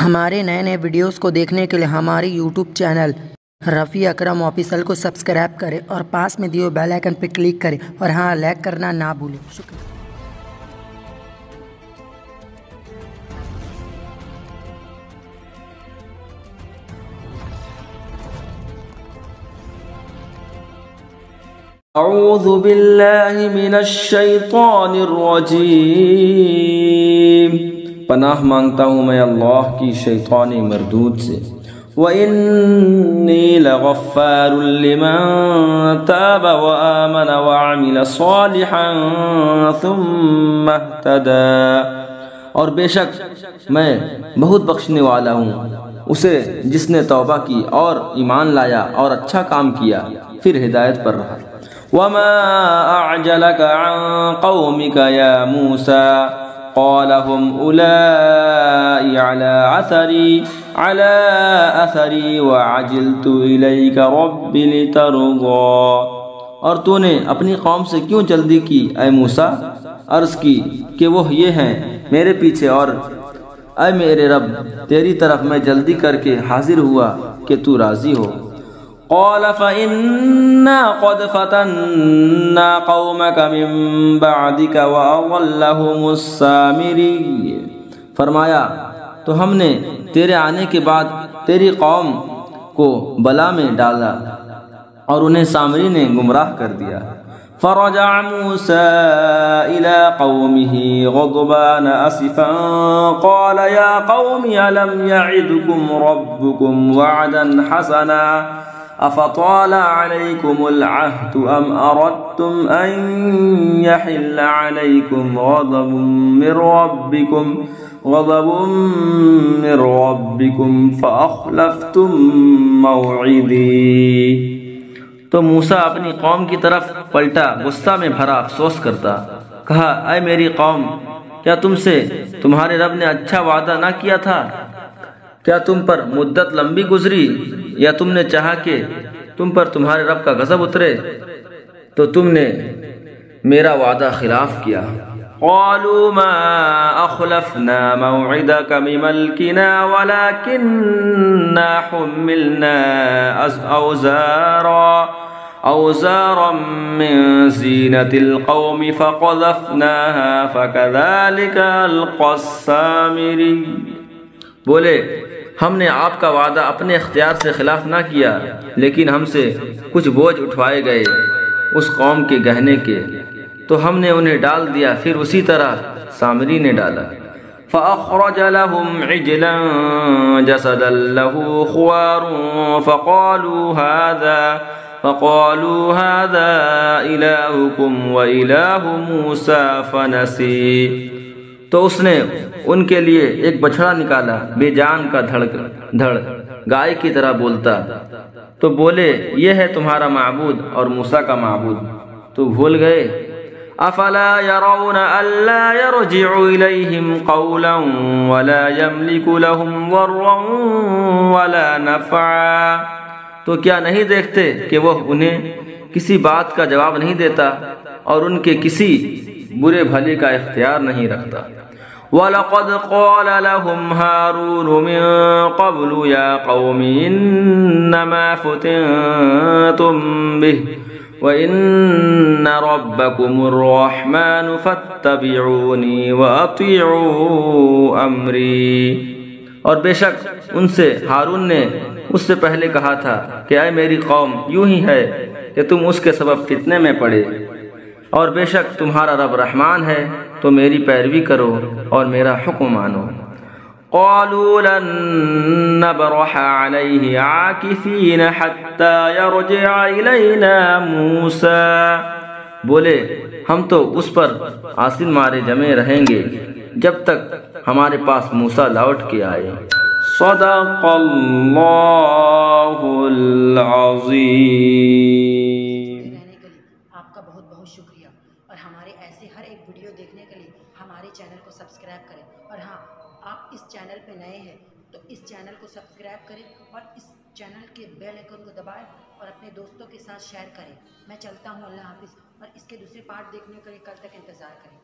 ہمارے نئے نئے ویڈیوز کو دیکھنے کے لیے ہماری یوٹیوب چینل رفیع اکرم آفیشل کو سبسکرائب کریں اور پاس میں دیے بیل آئیکن پر کلک کریں اور ہاں لائک کرنا نہ بھولیں۔ شکریہ۔ اعوذ باللہ من الشیطان الرجیم، پناہ مانگتا ہوں میں اللہ کی شیطان مردود سے۔ وَإِنِّي لَغَفَّارٌ لِمَن تَابَ وَآمَنَ وَعَمِلَ صَالِحًا ثُمَّ اهْتَدَىٰ، اور بے شک میں بہت بخشنے والا ہوں اسے جس نے توبہ کی اور ایمان لایا اور اچھا کام کیا پھر ہدایت پر رہا۔ وَمَا أَعْجَلَكَ عَن قَوْمِكَ يَا مُوسَىٰ قَالَ هُمْ أُولَٰئِ عَلَىٰ أَثَرِي وَعَجِلْتُ إِلَيْكَ رَبِّ لِتَرْضَىٰ، اور تو نے اپنی قوم سے کیوں جلدی کی اے موسیٰ؟ عرض کی کہ وہ یہ ہیں میرے پیچھے، اور اے میرے رب تیری طرف میں جلدی کر کے حاضر ہوا کہ تو راضی ہو۔ قال فإنا قد فتنا قومك من بعدك وأضلهم السامري، فرمایا تو ہم نے تیرے آنے کے بعد تیری قوم کو بلا میں ڈالا اور انہیں سامری نے گمراہ کر دیا۔ فرجع موسى إلى قومه غضبان أسفا قال يا قوم ألم يعدكم ربكم وعدا حسنا أفطال عليكم العهد أم أردتم أن يحل عليكم غضب من ربكم فأخلفتم موعدي۔ تو موسیٰ اپنی قوم کی طرف پلٹا غصہ میں بھرا افسوس کرتا، کہا اے میری قوم، کیا تم سے تمہارے رب نے اچھا وعدہ نہ کیا تھا؟ کیا تم پر مدت لمبی گزری یا تم نے چاہا کہ تم پر تمہارے رب کا غضب اترے تو تم نے میرا وعدہ خلاف کیا؟ قالوا ما أخلفنا موعدك بملكنا ولكننا حملنا أوزارا من زينة القوم فقذفناها فكذلك ألقى السامري، بولے ہم نے آپ کا وعدہ اپنے اختیار سے خلاف نہ کیا، لیکن ہم سے کچھ بوجھ اٹھوائے گئے اس قوم کے گہنے کے، تو ہم نے انہیں ڈال دیا، پھر اسی طرح سامری نے ڈالا۔ فأخرج لهم عجلا جسدا له خوار فقالوا هذا إلهكم وإله موسى فنسي، تو اس نے ان کے لیے ایک بچھڑا نکالا بے جان کا دھڑ گائے کی طرح بولتا، تو بولے یہ ہے تمہارا معبود اور موسیٰ کا معبود، تو بھول گئے؟ افلا يرون الا يرجع اليهم قولا ولا يملك لهم ضرا ولا نفعا، تو کیا نہیں دیکھتے کہ وہ انہیں کسی بات کا جواب نہیں دیتا اور ان کے کسی برے بھلے کا اختیار نہیں رکھتا۔ وَلَقَدْ قَالَ لَهُمْ هَارُونُ مِن قَبْلُ يَا قَوْمِ إِنَّمَا فُتِنْتُمْ بِهِ وَإِنَّ رَبَّكُمُ الرَّحْمَنُ فَاتَّبِعُونِي وَأَطِيعُوا أَمْرِي، اور بے شک ان سے ہارون نے اس سے پہلے کہا تھا کہ اے میری قوم، یوں ہی ہے کہ تم اس کے سبب فتنے میں پڑے، اور بے شک تمہارا رب رحمان ہے، تو میری پیروی کرو اور میرا حکم مانو۔ قالوا لن نبرح عليه عاكفين حتى يرجع إلينا موسى، بولے ہم تو اس پر آسن مارے جمے رہیں گے جب تک ہمارے پاس موسیٰ لوٹ کے آئے۔ صدق اللہ العظیم۔ آپ کا بہت بہت شکریہ، اور ہمارے ایسے ہر ایک ویڈیو دیکھنے کے لیے ہمارے چینل کو سبسکرائب کریں، اور ہاں آپ اس چینل پہ نئے ہیں تو اس چینل کو سبسکرائب کریں اور اس چینل کے بیل آئیکن کو دبائیں اور اپنے دوستوں کے ساتھ شیئر کریں۔ میں چلتا ہوں، اللہ حافظ، اور اس کے دوسرے پارٹ دیکھنے کے لیے کل تک انتظار کریں۔